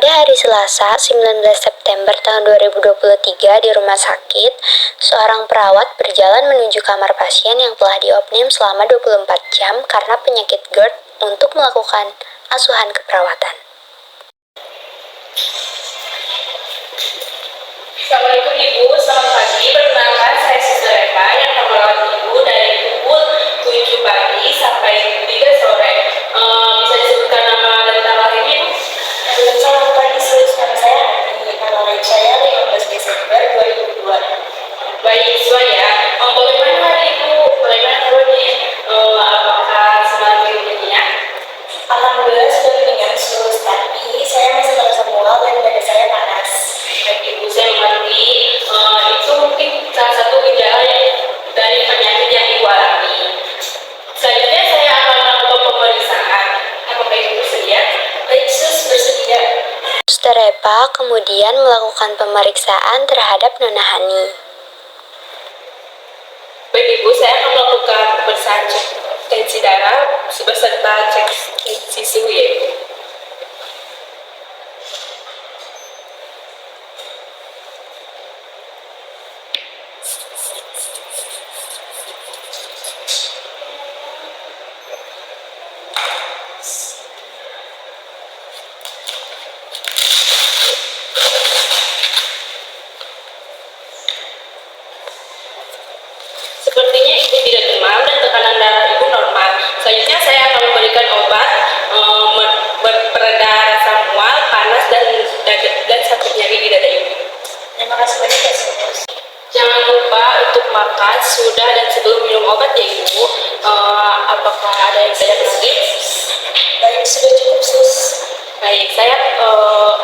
Pada hari Selasa, 19 September tahun 2023 di rumah sakit, seorang perawat berjalan menuju kamar pasien yang telah diopname selama 24 jam karena penyakit GERD untuk melakukan asuhan keperawatan. Assalamualaikum Ibu, selamat pagi. Perkenalkan, saya Suster Eva yang akan merawat Ibu dari pukul 7 pagi sampai 3 sore. Bisa disebutkan nama dan tanggal lahirnya Ibu? Selamat pagi, nama saya Hati. Tanggal lahir saya 15 Desember 2002. Baik, sesuai ya. Bagaimana hari Ibu? Bagaimana kabarnya? Apakah semalam minumnya? Alhamdulillah sudah mendingan sus, tapi saya masih merasa mual dan dada saya panas. Baik Ibu, saya mengerti. Itu mungkin salah satu gejala dari penyakit yang Ibu alami. Selanjutnya saya akan melakukan pemeriksaan. Apakah Ibu bersedia? Baik sus, bersedia. Suster Eva kemudian melakukan pemeriksaan terhadap Nona Hani. Baik Ibu, saya akan melakukan pemeriksaan cek tensi darah beserta cek tensi suhu ya Ibu. Sepertinya Ibu tidak demam dan tekanan darah Ibu normal. Selanjutnya saya akan memberikan obat pereda rasa mual, panas, dan sakit nyeri di dada Ibu. Terima kasih banyak ya sus. Jangan lupa untuk makan sudah dan sebelum minum obat ya Ibu. Apakah ada yang saya sedikit? Baik, sudah cukup sus. Baik, saya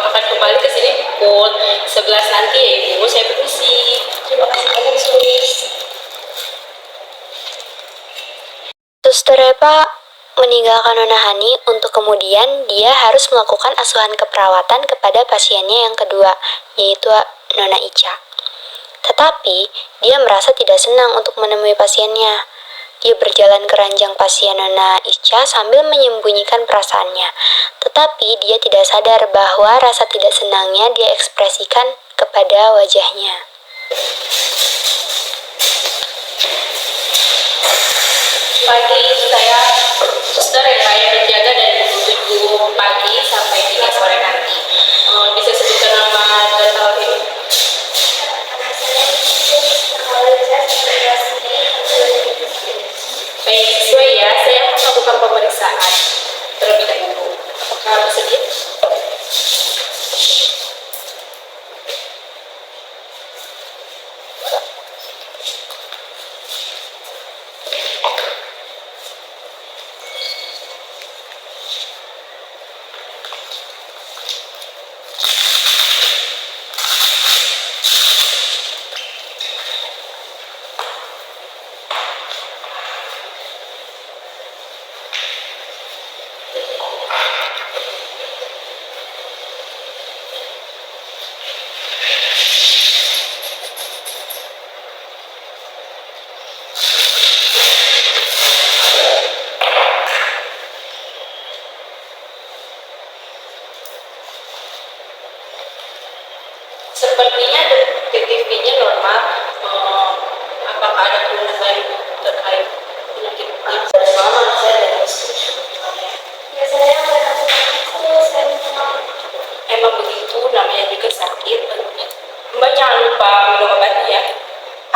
akan kembali ke sini pukul 11 nanti ya Ibu. Saya permisi. Terima kasih banyak sus. Suster Eva meninggalkan Nona Hani untuk kemudian dia harus melakukan asuhan keperawatan kepada pasiennya yang kedua, yaitu Nona Ica. Tetapi, dia merasa tidak senang untuk menemui pasiennya. Dia berjalan ke ranjang pasien Nona Ica sambil menyembunyikan perasaannya. Tetapi, dia tidak sadar bahwa rasa tidak senangnya dia ekspresikan kepada wajahnya. Pagi saya suster yang berjaga dari pukul 7 pagi sampai 3 sore nanti. Bisa sebutkan nama dan tanggal ini? Baik, sesuai ya. Saya akan melakukan pemeriksaan terlebih dahulu. Apakah bersedia? Sepertinya TTV-nya normal. Apakah ada keluhan lain terkait penyakit yang Mama, saya dari ya saya emang begitu, namanya juga sakit. Mbak jangan lupa minum obatnya ya.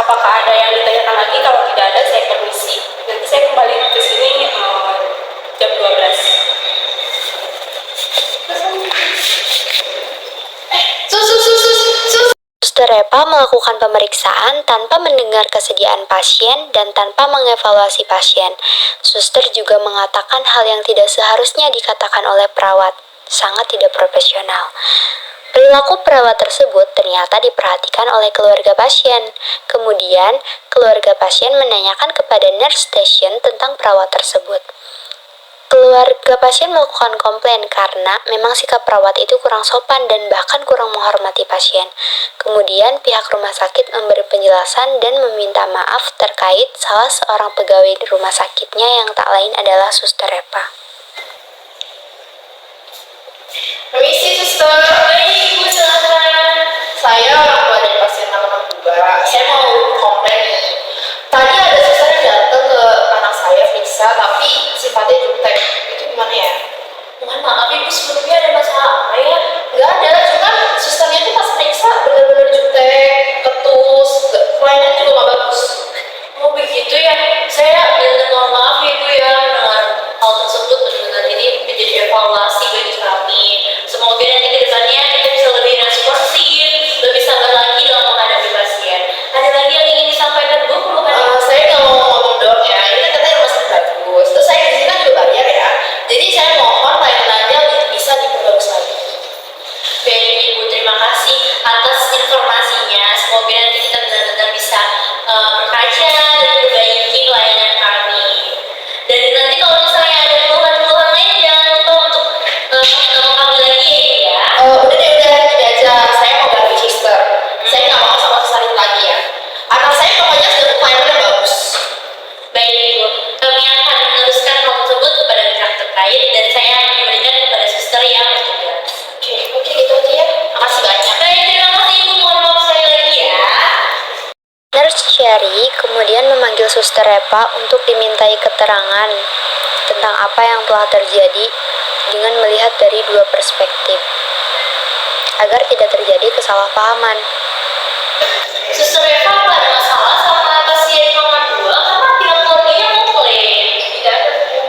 Apakah ada yang ditanyakan lagi? Kalau tidak ada, saya permisi. Nanti saya kembali ke sini jam 12. Suster Eva melakukan pemeriksaan tanpa mendengar kesediaan pasien dan tanpa mengevaluasi pasien. Suster juga mengatakan hal yang tidak seharusnya dikatakan oleh perawat, sangat tidak profesional. Perilaku perawat tersebut ternyata diperhatikan oleh keluarga pasien. Kemudian, keluarga pasien menanyakan kepada nurse station tentang perawat tersebut. Keluarga pasien melakukan komplain karena memang sikap perawat itu kurang sopan dan bahkan kurang menghormati pasien. Kemudian pihak rumah sakit memberi penjelasan dan meminta maaf terkait salah seorang pegawai di rumah sakitnya yang tak lain adalah Suster Eva. Permisi, suster. Baik, ibu silakan. Saya orang tua dari pasien nomor 2. Saya mau komplain nih. Tadi ada suster yang datang ke anak saya periksa, tapi sifatnya jutek. Itu gimana ya? Mohon maaf ibu, sebelumnya ada masalah apa ya? Nggak ada, cuman susternya tuh pas periksa bener-bener jutek, ketus, pelayanan juga nggak bagus. Oh begitu ya, saya benar mohon maaf ya ibu ya mendengar hal tersebut, benar-benar ini menjadi evaluasi bagi kami. Semoga nanti ke depannya kita bisa lebih responsif, lebih sabar lagi dalam menghadapi pasien. Ada lagi yang ingin disampaikan Bu? Saya nggak mau ngomong dong ya, ini kan katanya rumah sakit bagus. Terus saya di sini kan juga bayar ya, jadi saya mohon layanannya bisa diperbagus lagi. Baik Ibu, terima kasih atas informasinya. Semoga nanti kita benar-benar bisa berkaca dan memperbaiki pelayanan kami. Dan nanti kalau misalnya ada keluhan-keluhan lain, jangan lupa untuk menyertai kami lagi ya. Udah deh, udah gini aja. Saya mau ganti sister. Saya nggak mau sama sekali lagi ya. Anak saya pokoknya sudah pelayanannya bagus. Baik Ibu, kami akan meneruskan hal tersebut kepada pihak terkait dan saya akan memberikan kepada suster yang bertugas. Oke, gitu aja ya. Makasih banyak. Baik, terima kasih Ibu. Mohon maaf saya lagi ya. Nurse Cherry kemudian memanggil Suster Eva untuk dimintai keterangan tentang apa yang telah terjadi dengan melihat dari dua perspektif, agar tidak terjadi kesalahpahaman. Suster Eva apa ada masalah sama pasien nomor 2 karena pihak keluarganya komplain? Tidak ada Bu.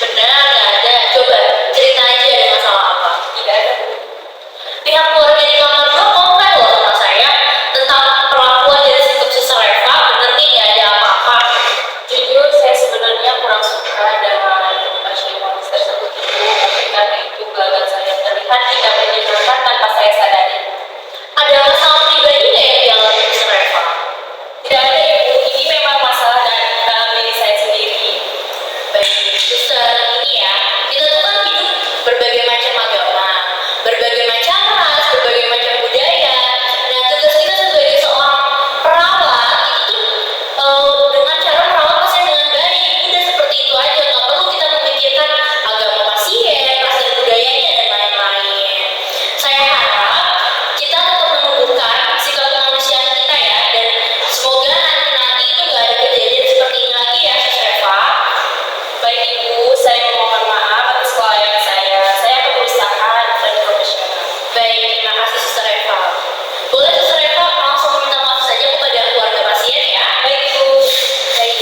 Benar, nggak ada. Coba cerita aja ada masalah apa? Tidak ada Bu. Pihak keluarga di kamar 2 komplain loh sama saya tentang perlakuan dari sikap Suster Eva. Bener nih nggak ada apa-apa. Jujur saya sebenarnya kurang suka dengan pasien wanita tersebut Ibu, tapi karena itu gelagat saya terlihat tidak menyenangkan tanpa saya sadari. Ada masalah pribadi nggak yang dialami Suster Eva? Tidak ada Ibu, ini memang masalah dalam diri saya sendiri. Baik, Suster, ini ya, kita tuh kan hidup berbagai macam agama, berbagai macam ras, berbagai macam budaya. Nah, tugas kita sebagai seorang perawat itu dengan cara merawat pasien dengan baik. Udah seperti itu aja, nggak perlu kita memikirkan agama pasien, ras dan budayanya dan lain-lain. Saya harap kita tetap menumbuhkan sikap kemanusiaan kita ya, dan semoga nanti itu nggak ada kejadian seperti ini lagi ya, Suster Eva. Baik Ibu, saya mohon maaf atas kelalaian saya. Saya akan berusaha dan profesional. Baik, terima kasih Suster Eva. Boleh Suster Eva langsung meminta maaf saja kepada keluarga pasien ya. Baik Ibu. Baik.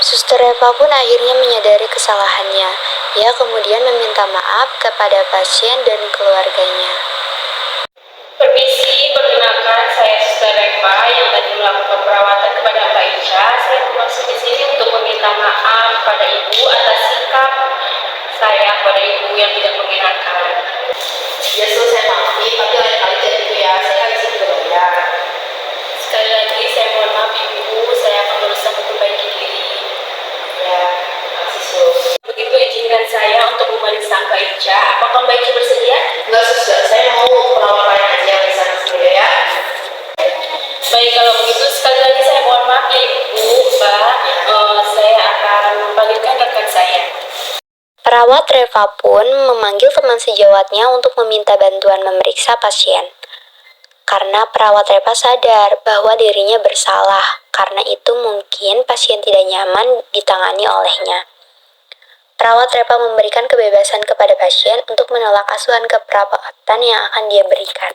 Suster Eva pun akhirnya menyadari kesalahannya. Ia kemudian meminta maaf kepada pasien dan keluarganya. Permisi, perkenalkan saya Suster Eva yang tadi melakukan perawatan kepada Mbak Isha. Saya bermaksud di sini untuk meminta maaf kepada Ibu atas sikap saya kepada Ibu yang tidak mengenakan. Ya sudah saya maafin, tapi lain kali jadi itu ya, saya kan di sini berbeda. Sekali lagi saya mohon maaf Ibu, saya akan berusaha memperbaiki diri. Ya, makasih Sus. Begitu izinkan saya untuk memeriksa Mbak Ica. Apakah Mbak Ica bersedia? Enggak Suster, saya mau perawat lain aja yang di sana dulu ya. Baik, kalau begitu sekali lagi saya mohon maaf ya Ibu, Mbak. Saya akan memanggilkan rekan saya. Perawat Reva pun memanggil teman sejawatnya untuk meminta bantuan memeriksa pasien. Karena perawat Reva sadar bahwa dirinya bersalah, karena itu mungkin pasien tidak nyaman ditangani olehnya. Perawat Reva memberikan kebebasan kepada pasien untuk menolak asuhan keperawatan yang akan dia berikan.